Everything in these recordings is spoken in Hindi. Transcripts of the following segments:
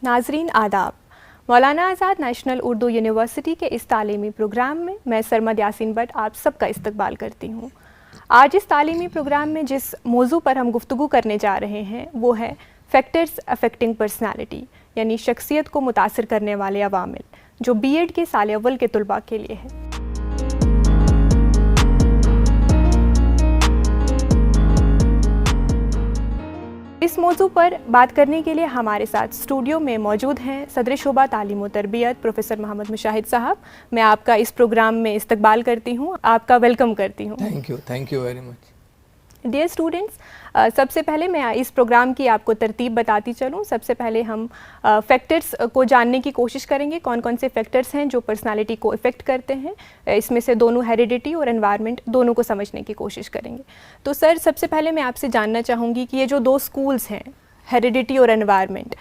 नाजरीन आदाब। मौलाना आज़ाद नेशनल उर्दू यूनिवर्सिटी के इस तालीमी प्रोग्राम में मैं सरमद यासीन बट आप सबका इस्तकबाल करती हूँ। आज इस तालीमी प्रोग्राम में जिस मौजू पर हम गुफ्तगू करने जा रहे हैं वो है फैक्टर्स अफेक्टिंग पर्सनालिटी, यानी शख्सियत को मुतासिर करने वाले अवामिल, जो बीएड के साल अव्वल के तुलबा के लिए है। इस मौजू पर बात करने के लिए हमारे साथ स्टूडियो में मौजूद हैं सदर शोबा तालीम व तरबियत प्रोफेसर मोहम्मद मुशाहिद साहब। मैं आपका इस प्रोग्राम में इस्तकबाल करती हूँ, आपका वेलकम करती हूँ। Thank you very much. Dear students, सबसे पहले मैं इस प्रोग्राम की आपको तरतीब बताती चलूँ। सबसे पहले हम फैक्टर्स को जानने की कोशिश करेंगे, कौन कौन से फैक्टर्स हैं जो पर्सनालिटी को इफ़ेक्ट करते हैं। इसमें से दोनों हेरिडिटी और एनवायरनमेंट दोनों को समझने की कोशिश करेंगे। तो सर, सबसे पहले मैं आपसे जानना चाहूँगी कि ये जो दो स्कूल्स हैं, हेरिडिटी और एनवायरनमेंट,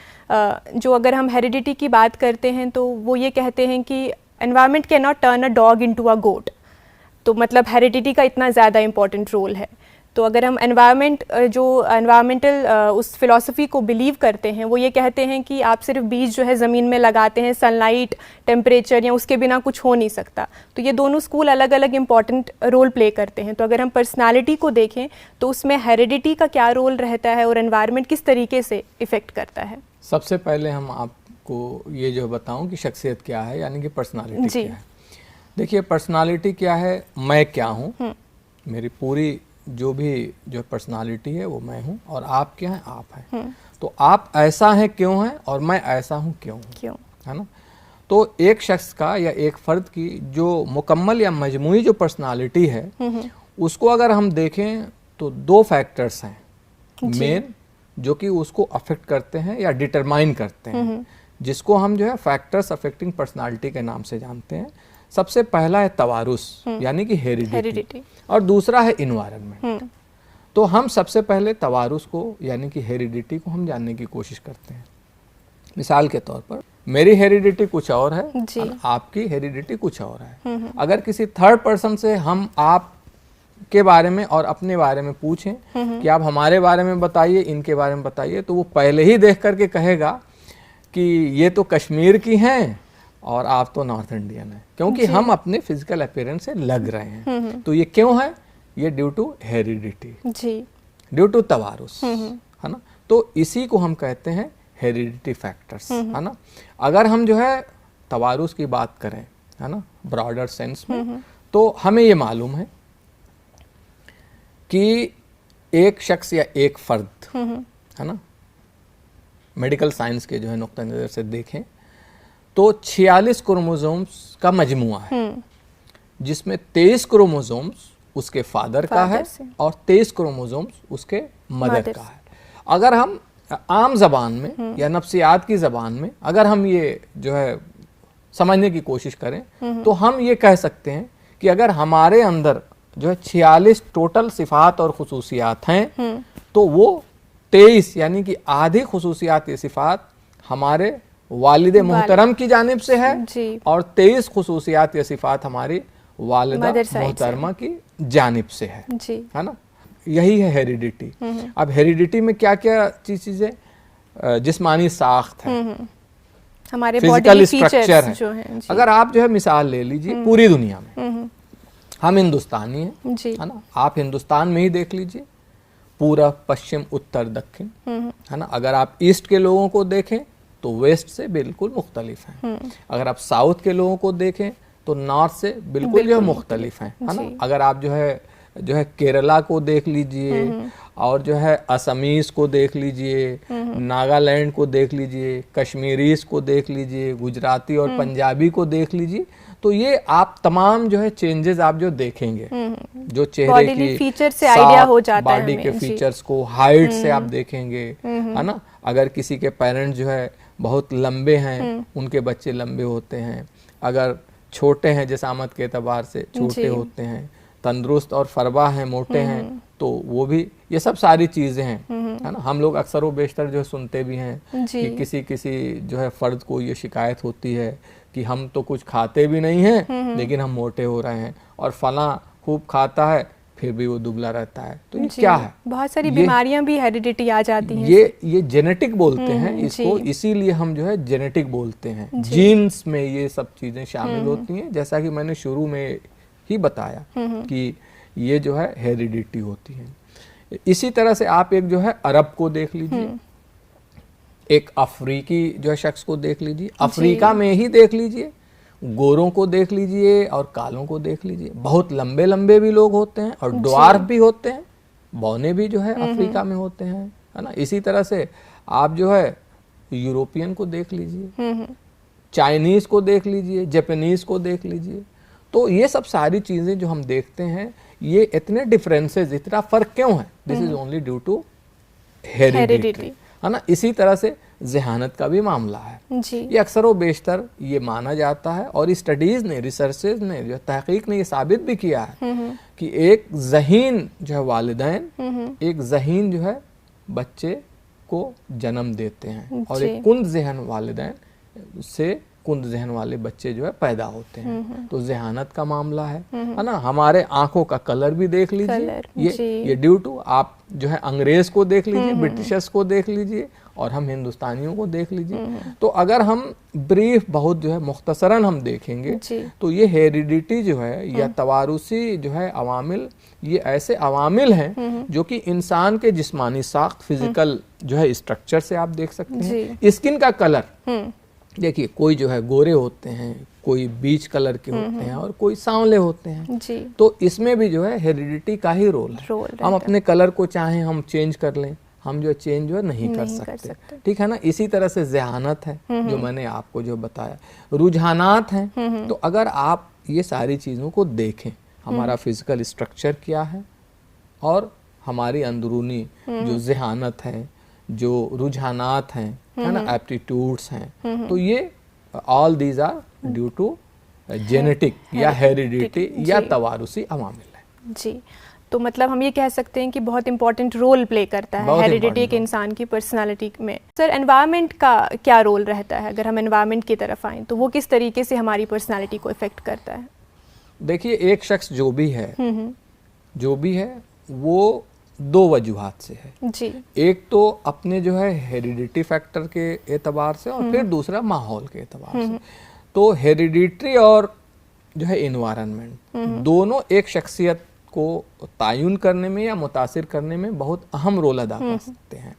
जो अगर हम हेरिडिटी की बात करते हैं तो वो ये कहते हैं कि environment can not turn a dog into a goat. तो मतलब हेरिडिटी का इतना ज़्यादा इंपॉर्टेंट रोल है। तो अगर हम एनवायरमेंटल उस फिलॉसफी को बिलीव करते हैं, वो ये कहते हैं कि आप सिर्फ बीज जो है ज़मीन में लगाते हैं, सनलाइट, टेम्परेचर या उसके बिना कुछ हो नहीं सकता। तो ये दोनों स्कूल अलग अलग इंपॉर्टेंट रोल प्ले करते हैं। तो अगर हम पर्सनालिटी को देखें तो उसमें हेरिडिटी का क्या रोल रहता है और एनवायरनमेंट किस तरीके से इफ़ेक्ट करता है? सबसे पहले हम आपको ये जो बताऊं कि शख्सियत क्या है, यानी कि पर्सनालिटी क्या है। देखिए, पर्सनालिटी क्या है, मैं क्या हूँ, मेरी पूरी जो पर्सनालिटी है वो मैं हूँ, और आप क्या हैं, आप हैं। तो आप ऐसा हैं क्यों हैं, और मैं ऐसा हूँ क्यों, है ना। तो एक शख्स का या एक फ़र्द की जो मुकम्मल या मजमूई जो पर्सनालिटी है, उसको अगर हम देखें तो दो फैक्टर्स हैं मेन, जो कि उसको अफेक्ट करते हैं या डिटरमाइन करते हैं, जिसको हम जो है फैक्टर्स अफेक्टिंग पर्सनालिटी के नाम से जानते हैं। सबसे पहला है तवारुस, यानी कि हेरिडिटी, और दूसरा है इन्वायरमेंट। तो हम सबसे पहले तवारुस को यानी कि हेरिडिटी को हम जानने की कोशिश करते हैं। मिसाल के तौर पर मेरी हेरिडिटी कुछ और है और आपकी हेरिडिटी कुछ और है। अगर किसी थर्ड पर्सन से हम आप के बारे में और अपने बारे में पूछें कि आप हमारे बारे में बताइए, इनके बारे में बताइए, तो वो पहले ही देख करके कहेगा कि ये तो कश्मीर की हैं और आप तो नॉर्थ इंडियन है, क्योंकि हम अपने फिजिकल अपीयरेंस से लग रहे हैं। तो ये क्यों है? ये due to heredity, due to तवारुस, है ना। तो इसी को हम कहते हैं हेरिडिटी फैक्टर्स, है ना। अगर हम जो है तवारुस की बात करें, है ना, ब्रॉडर सेंस में, तो हमें ये मालूम है कि एक शख्स या एक फर्द, है ना, मेडिकल साइंस के जो है नुक्ता नज़र से देखें तो 46 क्रोमोसोम्स का मजमुआ है, जिसमें 23 क्रोमोसोम्स उसके फादर का है और 23 क्रोमोसोम्स उसके मदर का है। अगर हम आम जबान में या नफ्सियात की जबान में अगर हम ये जो है समझने की कोशिश करें, तो हम ये कह सकते हैं कि अगर हमारे अंदर जो है 46 टोटल सिफात और खुसूसियात हैं, तो वो 23 यानी कि आधी खुसूसियात ये सिफात हमारे वालिद मोहतरम की जानिब से है और 23 खुसूसियात या सिफात हमारी वालिदा मोहतरमा की जानिब से है ना। यही है हेरिडिटी। अब हेरिडिटी में क्या क्या चीजें, जिस्मानी साख्त है, हमारे फिजिकल स्ट्रक्चर है। अगर आप जो है मिसाल ले लीजिए, पूरी दुनिया में हम हिंदुस्तानी हैं, है ना। आप हिंदुस्तान में ही देख लीजिए, पूरा पश्चिम उत्तर दक्षिण, है ना। अगर आप ईस्ट के लोगों को देखें तो वेस्ट से बिल्कुल मुख्तलिफ हैं। अगर आप साउथ के लोगों को देखें तो नॉर्थ से बिल्कुल जो मुख्तलिफ हैं, है ना। अगर आप जो है केरला को देख लीजिए और जो है असमीज को देख लीजिए, नागालैंड को देख लीजिए, कश्मीरीज को देख लीजिए, गुजराती और पंजाबी को देख लीजिए, तो ये आप तमाम जो है चेंजेस आप जो देखेंगे, जो चेहरे की फीचर से आइडिया हो जाता है, बॉडी के फीचर्स को, हाइट से आप देखेंगे, है ना। अगर किसी के पेरेंट्स जो है बहुत लंबे हैं, उनके बच्चे लंबे होते हैं। अगर छोटे हैं जिसामत के एतबार से छोटे होते हैं, तंदुरुस्त और फरबा हैं, मोटे हैं, तो वो भी, ये सब सारी चीज़ें हैं, है ना। हम लोग अक्सर व बेशतर जो है सुनते भी हैं कि किसी जो है फ़र्द को ये शिकायत होती है कि हम तो कुछ खाते भी नहीं हैं लेकिन हम मोटे हो रहे हैं, और फलां खूब खाता है फिर भी वो दुबला रहता है। तो ये क्या है? बहुत सारी बीमारियां भी हेरिडिटी आ जाती हैं। ये जेनेटिक बोलते हैं इसको, इसीलिए हम जो है जेनेटिक बोलते हैं। जीन्स में ये सब चीजें शामिल होती हैं, जैसा कि मैंने शुरू में ही बताया कि ये जो है हेरिडिटी होती है। इसी तरह से आप एक जो है अरब को देख लीजिए, एक अफ्रीकी जो है शख्स को देख लीजिए, अफ्रीका में ही देख लीजिए, गोरों को देख लीजिए और कालों को देख लीजिए। बहुत लंबे लंबे भी लोग होते हैं और ड्वार्फ भी होते हैं, बौने भी जो है अफ्रीका में होते हैं, है ना। इसी तरह से आप जो है यूरोपियन को देख लीजिए, चाइनीज को देख लीजिए, जापानीज को देख लीजिए। तो ये सब सारी चीजें जो हम देखते हैं, ये इतने डिफरेंसेस, इतना फर्क क्यों है? This is only due to heredity, है ना। इसी तरह से ज़हानत का भी मामला है जी। ये अक्सर व बेशतर ये माना जाता है, और स्टडीज ने, रिसर्चेज ने, जो तहकीक ने ये साबित भी किया है कि एक ज़हीन जो है वालिदैन, एक ज़हीन जो है बच्चे को जन्म देते हैं, और एक कुंद ज़हन वालिदैन से कुंद जहन वाले बच्चे जो है पैदा होते हैं। तो ज़हानत का मामला है ना। हमारे आंखों का कलर भी देख लीजिए, ये ड्यू टू, आप जो है अंग्रेज को देख लीजिए, ब्रिटिशर्स को देख लीजिए, और हम हिंदुस्तानियों को देख लीजिए। तो अगर हम ब्रीफ बहुत जो है मुख्तसरन हम देखेंगे, तो ये हेरिडिटी जो है या तवारुसी जो है अवामिल, ये ऐसे अवामिल हैं जो कि इंसान के जिस्मानी साख्त, फिजिकल जो है स्ट्रक्चर से आप देख सकते हैं। स्किन का कलर देखिए, कोई जो है गोरे होते हैं, कोई बीच कलर के होते हैं, और कोई सांवले होते हैं जी। तो इसमें भी जो है हेरिडिटी का ही रोल है। हम अपने कलर को चाहें हम चेंज कर लें, हम जो चेंज जो है नहीं कर सकते, ठीक है ना। इसी तरह से ज़हानत है जो मैंने आपको जो बताया, रुझानात हैं। तो अगर आप ये सारी चीज़ों को देखें, हमारा फिजिकल स्ट्रक्चर क्या है और हमारी अंदरूनी जो ज़हानत है, जो रुझानात हैं, है ना, एप्टीट्यूड्स हैं, तो ये all these are due to genetic या हेरिडिटी या तवारुसी अवामिल है जी। तो मतलब हम ये कह सकते हैं कि बहुत इंपॉर्टेंट रोल प्ले करता है हेरिडिटी एक इंसान की पर्सनालिटी में। सर, एनवायरनमेंट का क्या रोल रहता है? अगर हम एनवायरनमेंट की तरफ आएँ तो वो किस तरीके से हमारी पर्सनालिटी को इफेक्ट करता है? देखिए, एक शख्स जो भी है वो दो वजूहात से है जी। एक तो अपने जो है हेरिडिटी फैक्टर के एतबार से, और फिर दूसरा माहौल के एतबार से। तो हेरिडिटी और जो है एनवायरनमेंट दोनों एक शख्सियत को तायुन करने में या मुतासिर करने में बहुत अहम रोल अदा कर सकते हैं।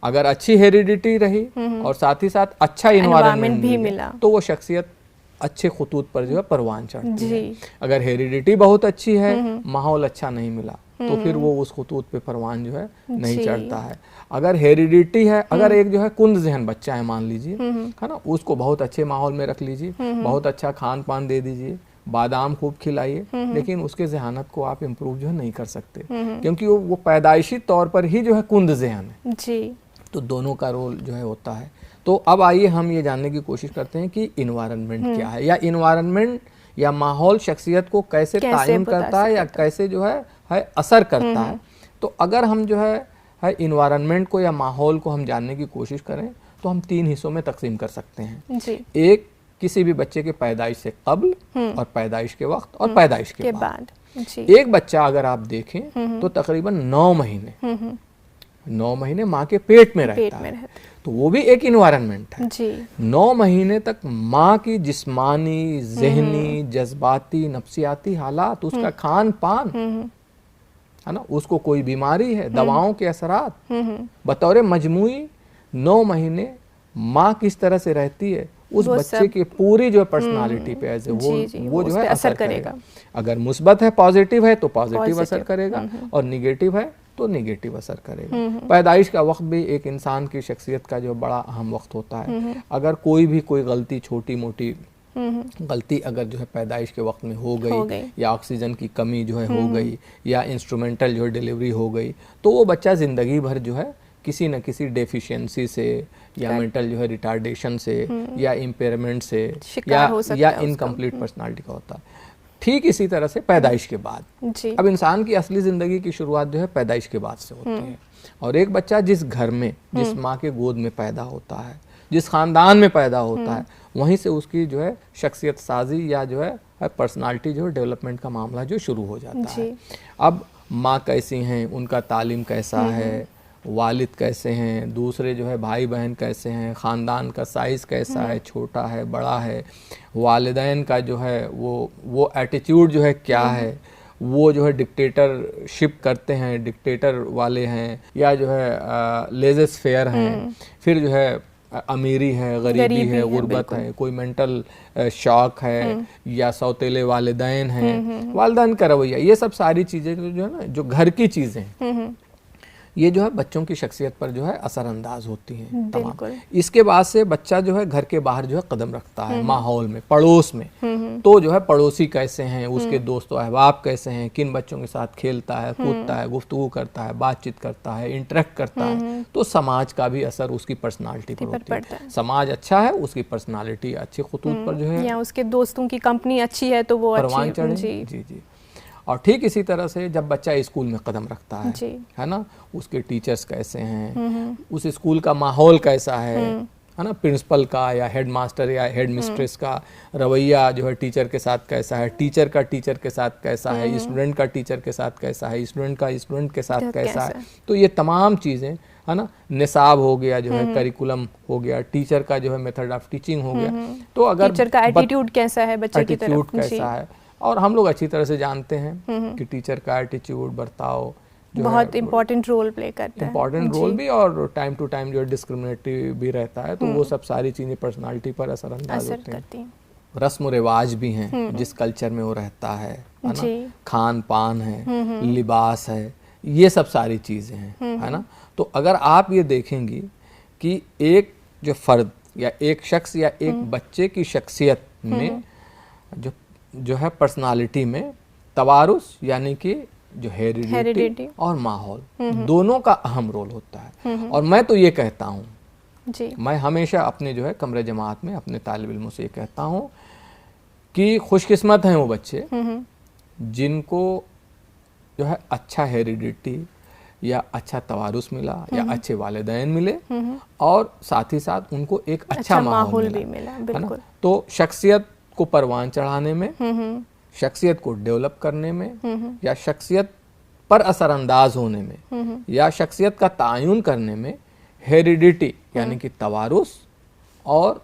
अगर अच्छी हेरिडिटी रही और साथ ही साथ अच्छा एनवायरनमेंट भी मिला, तो वो शख्सियत अच्छे खुतूत पर जो है परवान चढ़ती है। अगर हेरिडिटी बहुत अच्छी है, माहौल अच्छा नहीं मिला, तो फिर वो उस खुतूत पे परवान जो है नहीं चढ़ता है। अगर हेरिडिटी है, अगर एक जो है कुंद जहन बच्चा है मान लीजिए, है ना, उसको बहुत अच्छे माहौल में रख लीजिए, बहुत अच्छा खान पान दे दीजिए, बादाम खूब खिलाइए, लेकिन उसके जहानत को आप इम्प्रूव जो है नहीं कर सकते, क्योंकि वो पैदाइशी तौर पर ही जो है कुंद जहन है जी। तो दोनों का रोल जो है होता है। तो अब आइए हम ये जानने की कोशिश करते हैं कि इन्वायरमेंट क्या है, या इन्वायरमेंट या माहौल शख्सियत को कैसे तायुन करता है या कैसे जो है असर करता है। तो अगर हम जो है इन्वायरमेंट को या माहौल को हम जानने की कोशिश करें, तो हम 3 हिस्सों में तकसीम कर सकते हैं जी। एक, किसी भी बच्चे के पैदाइश से कब्ल, और पैदाइश के वक्त, और पैदाइश के बाद जी। एक बच्चा अगर आप देखें तो तकरीबन 9 महीने माँ के पेट में रहता है, तो वो भी एक इन्वायरमेंट है जी। 9 महीने तक माँ की जिस्मानी, ज़हनी, जज्बाती, नफ्सियाती हालात, उसका खान पान, है ना, उसको कोई बीमारी है, दवाओं के असरात, बतौर मजमूई 9 महीने माँ किस तरह से रहती है, उस बच्चे की पूरी जो पर्सनालिटी पे एज वो जो है असर करेगा। अगर मुस्बत है, पॉजिटिव है, तो पॉजिटिव असर करेगा, और निगेटिव है तो निगेटिव असर करेगा। पैदाइश का वक्त भी एक इंसान की शख्सियत का जो बड़ा अहम वक्त होता है। अगर कोई गलती, छोटी मोटी गलती अगर जो है पैदाइश के वक्त में हो गई, या ऑक्सीजन की कमी जो है हो गई, या इंस्ट्रूमेंटल जो है डिलीवरी हो गई, तो वो बच्चा ज़िंदगी भर जो है किसी न किसी डेफिशिएंसी से, या मेंटल जो है रिटार्डेशन से, या इम्पेयरमेंट से, या इनकम्प्लीट पर्सनालिटी का होता है। ठीक इसी तरह से पैदाइश के बाद जी। अब इंसान की असली ज़िंदगी की शुरुआत जो है पैदाइश के बाद से होती है। और एक बच्चा जिस घर में, जिस माँ के गोद में पैदा होता है, जिस ख़ानदान में पैदा होता है, वहीं से उसकी जो है शख्सियत साजी या जो है पर्सनालिटी जो है डेवलपमेंट का मामला जो शुरू हो जाता है। अब माँ कैसी हैं, उनका तालीम कैसा है, वालिद कैसे हैं, दूसरे जो है भाई बहन कैसे हैं, ख़ानदान का साइज़ कैसा है, छोटा है बड़ा है, वालिदैन का जो है वो एटीट्यूड जो है क्या है, वो जो है डिक्टेटरशिप करते हैं, डिक्टेटर वाले हैं, या जो है लेज़ेस फेयर हैं, फिर जो है अमीरी है, गरीबी है, गुर्बत है, कोई मेंटल शॉक है, या सौतेले वालिदैन हैं, वालिदैन का रवैया, ये सब सारी चीज़ें जो है ना, जो घर की चीज़ें ये जो है बच्चों की शख्सियत पर जो है असरअंदाज होती हैं तमाम। इसके बाद से बच्चा जो है घर के बाहर जो है कदम रखता है, माहौल में, पड़ोस में, तो जो है पड़ोसी कैसे हैं, उसके दोस्त अहबाब कैसे हैं, किन बच्चों के साथ खेलता है, कूदता है, गुफ्तगू करता है, बातचीत करता है, इंटरेक्ट करता है, तो समाज का भी असर उसकी पर्सनालिटी पर होती है। समाज अच्छा है, उसकी पर्सनालिटी अच्छी खुतूत पर जो है, या उसके दोस्तों की कंपनी अच्छी है तो वो परवान चढ़े। जी। और ठीक इसी तरह से जब बच्चा स्कूल में कदम रखता है ना, उसके टीचर्स कैसे हैं, उस स्कूल का माहौल कैसा है ना, प्रिंसिपल का या हेड मास्टर या हेड मिस्ट्रेस का रवैया जो है टीचर के साथ कैसा है, टीचर का टीचर के साथ कैसा है, स्टूडेंट का टीचर के साथ कैसा है, स्टूडेंट का स्टूडेंट के साथ कैसा है, तो ये तमाम चीज़ें है ना, निसाब हो गया जो है, करिकुलम हो गया, टीचर का जो है मेथड ऑफ टीचिंग हो गया, तो अगर टीचर का एटीट्यूड कैसा है बच्चे की तरफ, एटीट्यूड कैसा है, और हम लोग अच्छी तरह से जानते हैं कि टीचर का एटीट्यूड, बर्ताव बहुत इम्पोर्टेंट रोल प्ले करता है, इम्पोर्टेंट रोल भी, और टाइम टू टाइम जो है डिस्क्रिमिनेटरी भी रहता है, तो वो सब सारी चीज़ें पर्सनालिटी पर असरअंदाज होती हैं। रस्म रिवाज भी हैं जिस कल्चर में वो रहता है ना, खान पान है, लिबास है, ये सब सारी चीज़ें हैं, है ना। तो अगर आप ये देखेंगी कि एक जो फर्द या एक शख्स या एक बच्चे की शख्सियत में जो है पर्सनालिटी में तवारुस यानी कि जो हेरिडिटी और माहौल दोनों का अहम रोल होता है। और मैं तो ये कहता हूँ, मैं हमेशा अपने जो है कमरे जमात में अपने तालिब इल्मों से ये कहता हूँ कि खुशकिस्मत हैं वो बच्चे जिनको जो है अच्छा हेरिडिटी या अच्छा तवारुस मिला या अच्छे वालिदैन मिले, और साथ ही साथ उनको एक अच्छा माहौल भी मिला, बिल्कुल। तो शख्सियत को परवान चढ़ाने में, शख्सियत को डेवलप करने में, या शख्सियत पर असरअंदाज होने में, या शख्सियत का तायुन करने में हेरिडिटी यानी कि तवारुस और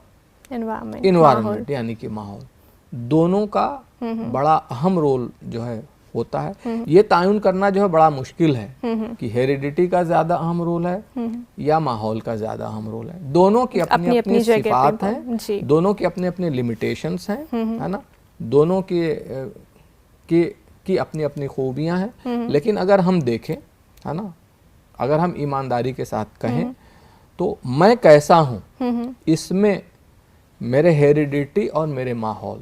इन्वायरमेंट यानी कि माहौल, दोनों का बड़ा अहम रोल जो है होता है। ये तायुन करना जो है बड़ा मुश्किल है कि हेरिडिटी का ज्यादा अहम रोल है या माहौल का ज्यादा अहम रोल है। दोनों की अपनी अपनी सिफात हैं, दोनों की अपने अपने लिमिटेशंस हैं, है ना, दोनों की अपनी अपनी खूबियां हैं। लेकिन अगर हम देखें, है ना, अगर हम ईमानदारी के साथ कहें तो मैं कैसा हूँ इसमें मेरे हेरिडिटी और मेरे माहौल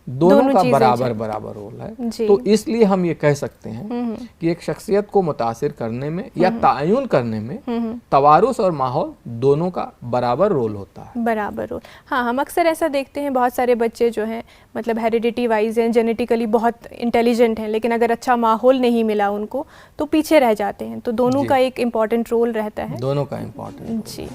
दोनों का बराबर रोल है। तो इसलिए हम ये कह सकते हैं कि एक शख्सियत को मुतासिर करने में या तायुन करने में तवारुस और माहौल दोनों का बराबर रोल होता है, बराबर रोल। हाँ, हम अक्सर ऐसा देखते हैं, बहुत सारे बच्चे जो हैं मतलब हेरिडिटी वाइज हैं, जेनेटिकली बहुत इंटेलिजेंट हैं, लेकिन अगर अच्छा माहौल नहीं मिला उनको तो पीछे रह जाते हैं। तो दोनों का एक इम्पॉर्टेंट रोल रहता है, दोनों का इम्पॉर्टेंट। जी।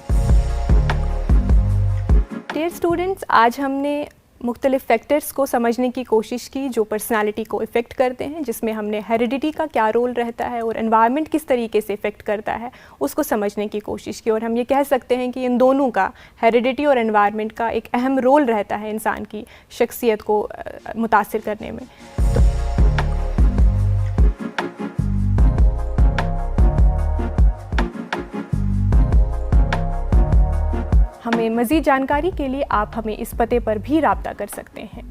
डियर स्टूडेंट्स, आज हमने मुख्तलिफ फैक्टर्स को समझने की कोशिश की जो पर्सनालिटी को इफ़ेक्ट करते हैं, जिसमें हमने हेरिडिटी का क्या रोल रहता है और एनवायरनमेंट किस तरीके से इफ़ेक्ट करता है उसको समझने की कोशिश की। और हम ये कह सकते हैं कि इन दोनों का, हेरिडिटी और एनवायरनमेंट का, एक अहम रोल रहता है इंसान की शख्सियत को मुतासिर करने में। हमें मज़ीद जानकारी के लिए आप हमें इस पते पर भी राब्ता कर सकते हैं।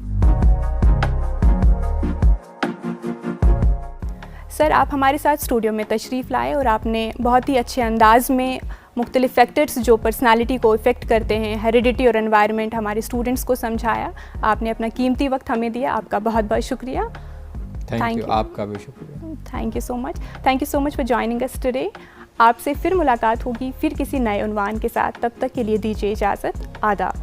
सर, आप हमारे साथ स्टूडियो में तशरीफ़ लाए और आपने बहुत ही अच्छे अंदाज में मुख्तलिफ फैक्टर्स जो पर्सनालिटी को इफ़ेक्ट करते हैं, हेरिडिटी और एनवायरनमेंट, हमारे स्टूडेंट्स को समझाया। आपने अपना कीमती वक्त हमें दिया, आपका बहुत बहुत शुक्रिया। Thank you. आपका भी शुक्रिया। Thank you so much. Thank you so much for joining us today. आपसे फिर मुलाकात होगी फिर किसी नए उन्वान के साथ। तब तक के लिए दीजिए इजाज़त। आदाब।